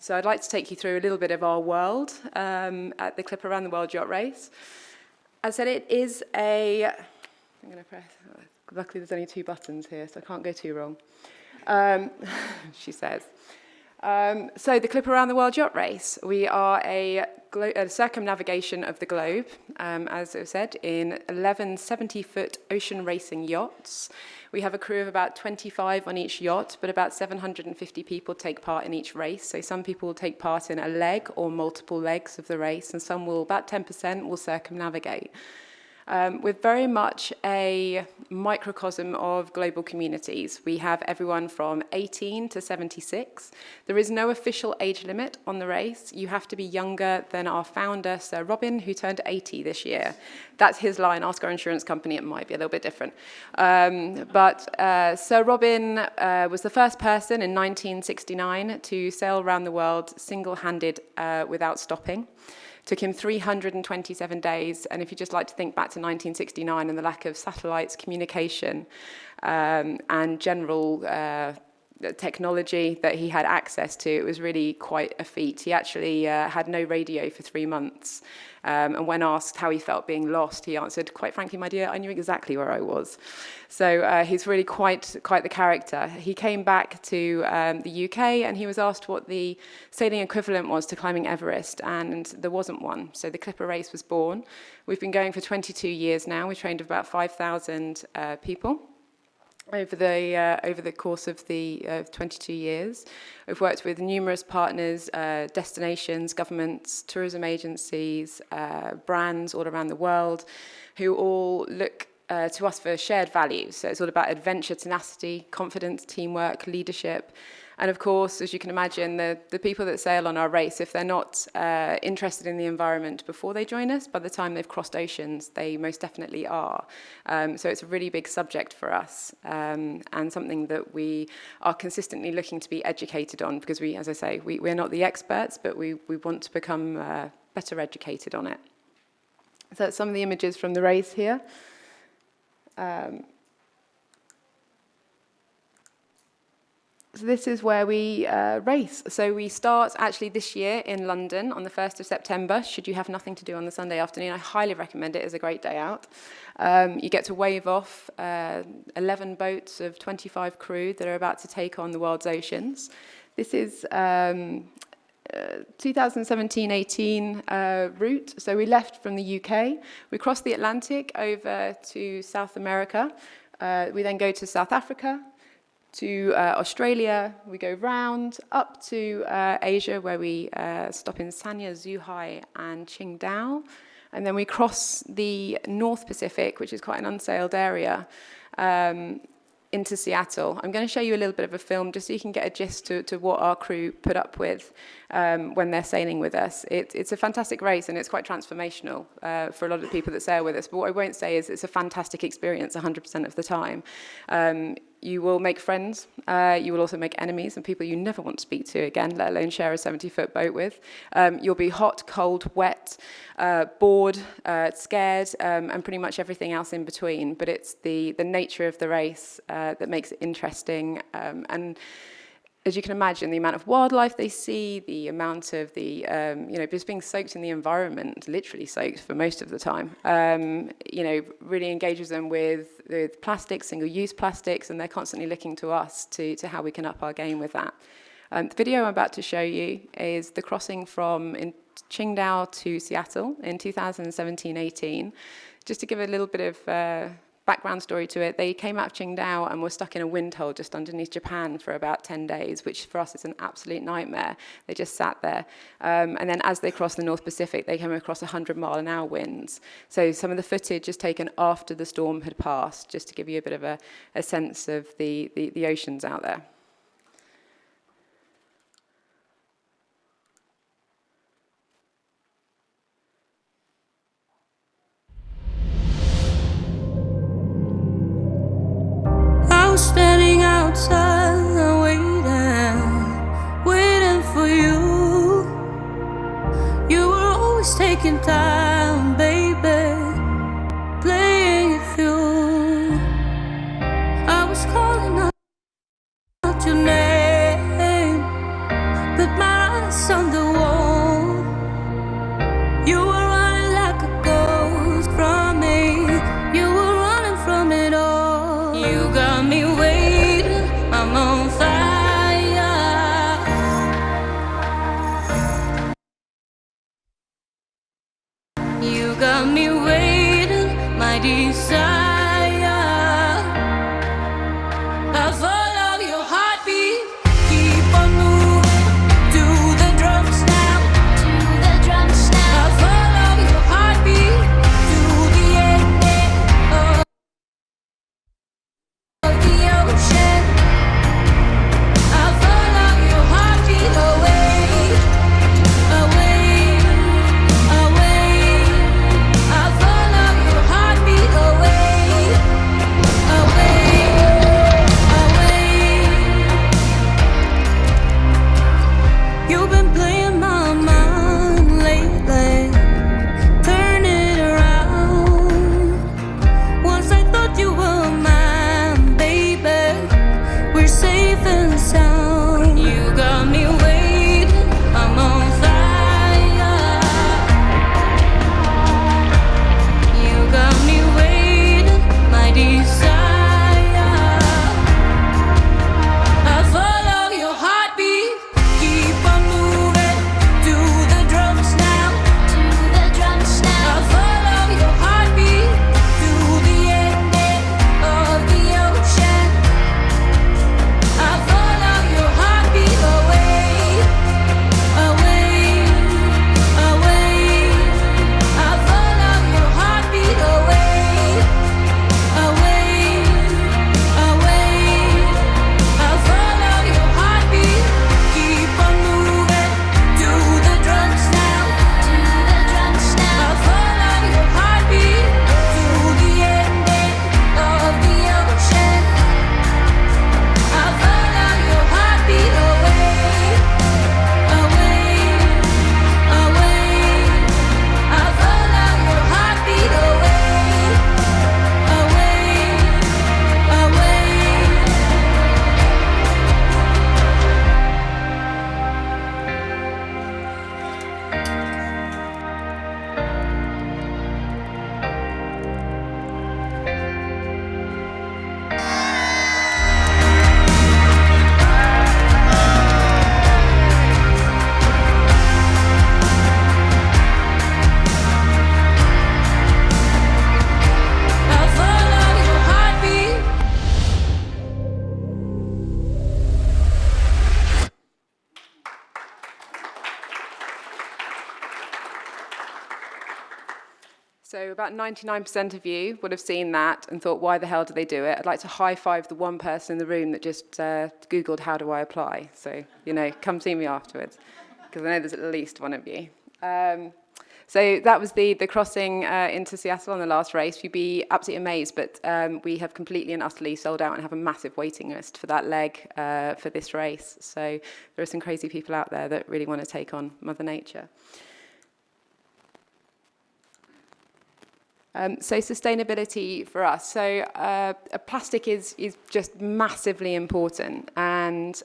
So I'd like to take you through a little bit of our world at the Clipper RTW Yacht Race. As I said, it is a, I'm going to press, luckily there's only 2 buttons here, so I can't go too wrong, she says. So the Clipper RTW Yacht Race, we are a circumnavigation of the globe, as it said, in 11 70-foot ocean racing yachts. We have a crew of about 25 on each yacht, but about 750 people take part in each race. So some people will take part in a leg or multiple legs of the race, and some will, about 10% will circumnavigate. We're very much a microcosm of global communities. We have everyone from 18 to 76. There is no official age limit on the race. You have to be younger than our founder, Sir Robin, who turned 80 this year. That's his line. Ask our insurance company, it might be a little bit different. But Sir Robin was the first person in 1969 to sail around the world single-handed without stopping. Took him 327 days, and if you just like to think back to 1969 and the lack of satellites, communication, and general technology that he had access to, it was really quite a feat. He actually had no radio for 3 months, and when asked how he felt being lost, he answered, "Quite frankly, my dear, I knew exactly where I was." So he's really quite the character. He came back to the UK, and he was asked what the sailing equivalent was to climbing Everest, and there wasn't one. So the Clipper race was born. We've been going for 22 years now. We trained about 5,000 people over the course of the 22 years. We've worked with numerous partners, destinations, governments, tourism agencies, brands all around the world, who all look to us for shared values. So it's all about adventure, tenacity, confidence, teamwork, leadership. And of course, as you can imagine, the people that sail on our race, if they're not interested in the environment before they join us, by the time they've crossed oceans, they most definitely are. So it's a really big subject for us, and something that we are consistently looking to be educated on, because we, as I say, we're not the experts, but we want to become better educated on it. So that's some of the images from the race here. So this is where we race. So we start actually this year in London on the 1st of September. Should you have nothing to do on the Sunday afternoon, I highly recommend it. It's a great day out. You get to wave off 11 boats of 25 crew that are about to take on the world's oceans. This is 2017-18 route. So we left from the UK. We crossed the Atlantic over to South America. We then go to South Africa, to Australia. We go round up to Asia, where we stop in Sanya, Zhuhai, and Qingdao. And then we cross the North Pacific, which is quite an unsailed area, into Seattle. I'm going to show you a little bit of a film just so you can get a gist to what our crew put up with when they're sailing with us. It's a fantastic race, and it's quite transformational for a lot of the people that sail with us. But what I won't say is it's a fantastic experience 100% of the time. You will make friends. You will also make enemies and people you never want to speak to again, let alone share a 70-foot boat with. You'll be hot, cold, wet, bored, scared, and pretty much everything else in between. But it's the nature of the race that makes it interesting. And as you can imagine, the amount of wildlife they see, the amount of just being soaked in the environment, literally soaked for most of the time, really engages them with plastics, single-use plastics, and they're constantly looking to us to how we can up our game with that. The video I'm about to show you is the crossing from Qingdao to Seattle in 2017-18. Just to give a little bit of background story to it, they came out of Qingdao and were stuck in a wind hole just underneath Japan for about 10 days, which for us is an absolute nightmare. They just sat there. And then as they crossed the North Pacific, they came across 100-mile-an-hour winds. So some of the footage is taken after the storm had passed, just to give you a bit of a sense of the oceans out there. Standing outside, waiting for you. You were always taking time, baby, playing it through. I was calling out So about 99% of you would have seen that and thought, why the hell do they do it? I'd like to high-five the one person in the room that just Googled, how do I apply? So, come see me afterwards, because I know there's at least one of you. So that was the crossing into Seattle on the last race. You'd be absolutely amazed, but we have completely and utterly sold out and have a massive waiting list for that leg for this race. So there are some crazy people out there that really want to take on Mother Nature. So sustainability for us. So plastic is just massively important, and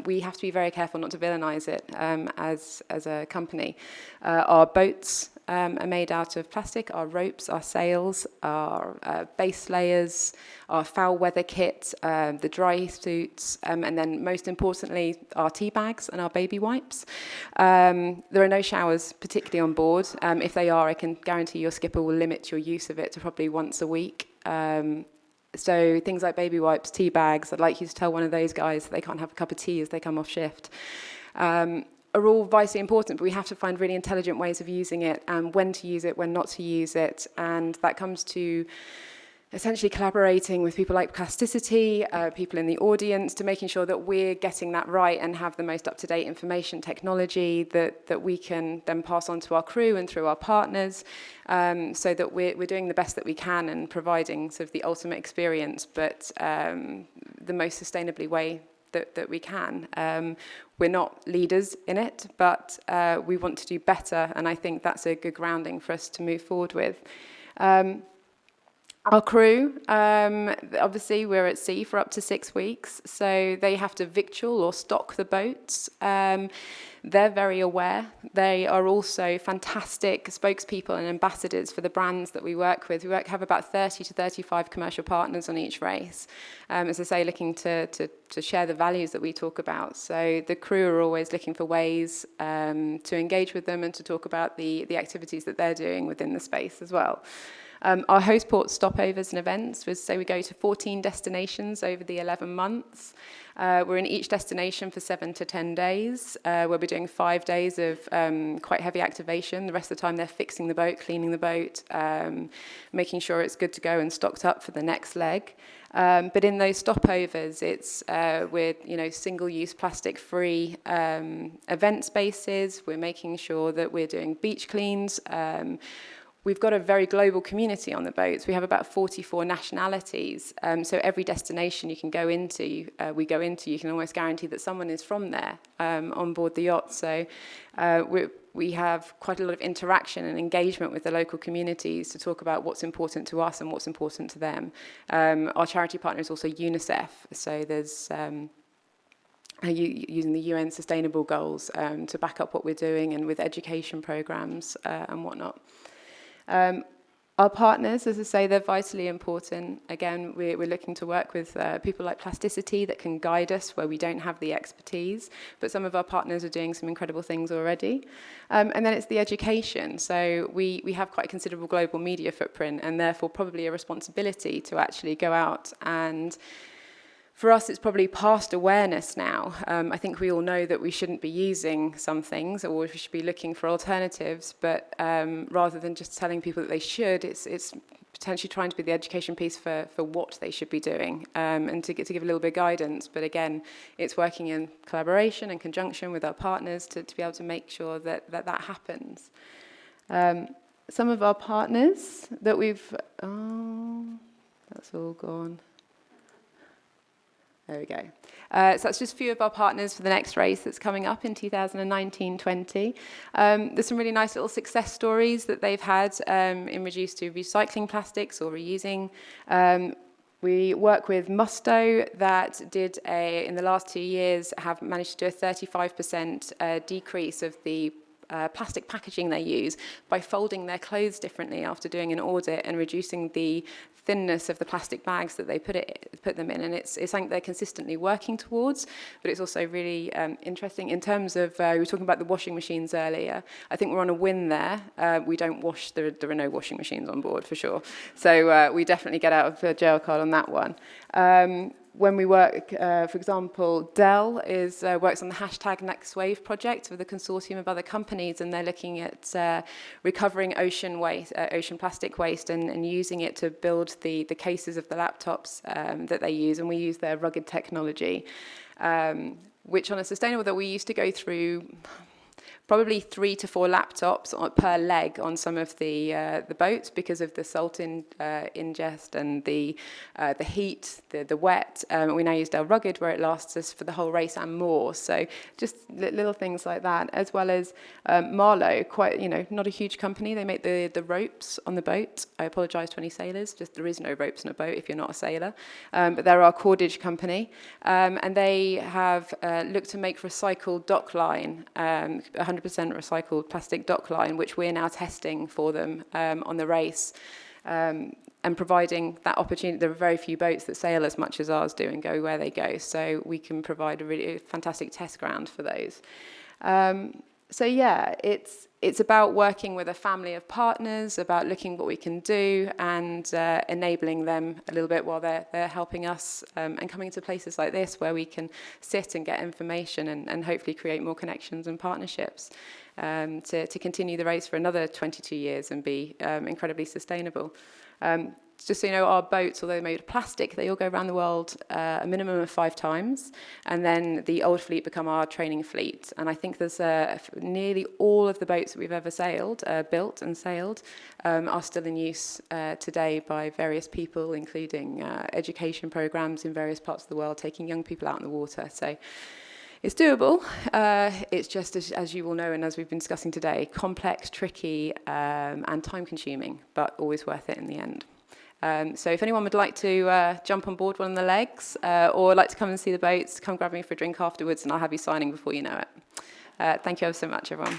we have to be very careful not to villainize it as a company. Our boats are made out of plastic, our ropes, our sails, our base layers, our foul weather kit, the dry suits, and then most importantly, our tea bags and our baby wipes. There are no showers particularly on board. If they are, I can guarantee your skipper will limit your use of it to probably once a week. So things like baby wipes, tea bags, I'd like you to tell one of those guys that they can't have a cup of tea as they come off shift. Are all vitally important, but we have to find really intelligent ways of using it and when to use it, when not to use it. And that comes to essentially collaborating with people like Plasticity, people in the audience, to making sure that we're getting that right and have the most up-to-date information technology that we can then pass on to our crew and through our partners, so that we're doing the best that we can and providing sort of the ultimate experience, but the most sustainably way that we can. We're not leaders in it, but we want to do better, and I think that's a good grounding for us to move forward with. Our crew, obviously we're at sea for up to 6 weeks, so they have to victual or stock the boats. They're very aware. They are also fantastic spokespeople and ambassadors for the brands that we work with. We have about 30 to 35 commercial partners on each race, as I say, looking to share the values that we talk about. So the crew are always looking for ways to engage with them and to talk about the activities that they're doing within the space as well. Our host port stopovers and events was, say, we go to 14 destinations over the 11 months. We're in each destination for 7 to 10 days, where we're doing 5 days of quite heavy activation. The rest of the time they're fixing the boat, cleaning the boat, making sure it's good to go and stocked up for the next leg. But in those stopovers, it's we're single-use plastic-free event spaces. We're making sure that we're doing beach cleans. We've got a very global community on the boats. We have about 44 nationalities. So every destination you can go into, you can almost guarantee that someone is from there on board the yacht. So we have quite a lot of interaction and engagement with the local communities to talk about what's important to us and what's important to them. Our charity partner is also UNICEF. So there's using the UN Sustainable Goals to back up what we're doing, and with education programs and whatnot. Our partners, as I say, they're vitally important. Again, we're looking to work with people like Plasticity that can guide us where we don't have the expertise, but some of our partners are doing some incredible things already. And then it's the education. So we have quite a considerable global media footprint, and therefore probably a responsibility to actually go out and, for us, it's probably past awareness now. I think we all know that we shouldn't be using some things, or we should be looking for alternatives, but rather than just telling people that they should, it's potentially trying to be the education piece for what they should be doing, and to give a little bit of guidance. But again, it's working in collaboration and conjunction with our partners to be able to make sure that happens. Some of our partners that we've... Oh, that's all gone. There we go. So that's just a few of our partners for the next race that's coming up in 2019-20. There's some really nice little success stories that they've had in reduced to recycling plastics or reusing. We work with Musto that did in the last 2 years, have managed to do a 35% decrease of the plastic packaging they use by folding their clothes differently after doing an audit and reducing the thinness of the plastic bags that they put them in. And it's something they're consistently working towards, but it's also really interesting in terms of, we were talking about the washing machines earlier. I think we're on a win there. We don't wash, there are no washing machines on board for sure. So we definitely get out of the jail card on that one. when we work, for example, Dell works on the hashtag Next Wave project with a consortium of other companies, and they're looking at recovering ocean waste, ocean plastic waste, and using it to build the cases of the laptops that they use, and we use their rugged technology, which on a sustainable that we used to go through probably 3 to 4 laptops per leg on some of the boats because of the salt ingest and the heat, the wet. We now use Dell Rugged, where it lasts us for the whole race and more. So just little things like that, as well as Marlowe, quite, not a huge company. They make the ropes on the boat. I apologise to any sailors. Just there is no ropes on a boat if you're not a sailor. But they're our cordage company, and they have looked to make recycled dock line, 100% recycled plastic dock line, which we're now testing for them on the race, and providing that opportunity. There are very few boats that sail as much as ours do and go where they go, so we can provide a really fantastic test ground for those. So yeah, it's about working with a family of partners, about looking what we can do and enabling them a little bit while they're helping us, and coming to places like this where we can sit and get information and hopefully create more connections and partnerships to continue the race for another 22 years and be incredibly sustainable. Just so you know, our boats, although they're made of plastic, they all go around the world a minimum of 5 times, and then the old fleet become our training fleet. And I think there's nearly all of the boats that we've ever sailed, built and sailed, are still in use today by various people, including education programs in various parts of the world, taking young people out in the water. So it's doable. It's just, as you will know, and as we've been discussing today, complex, tricky, and time-consuming, but always worth it in the end. So if anyone would like to jump on board one of the legs or like to come and see the boats, come grab me for a drink afterwards and I'll have you signing before you know it. Thank you ever so much, everyone.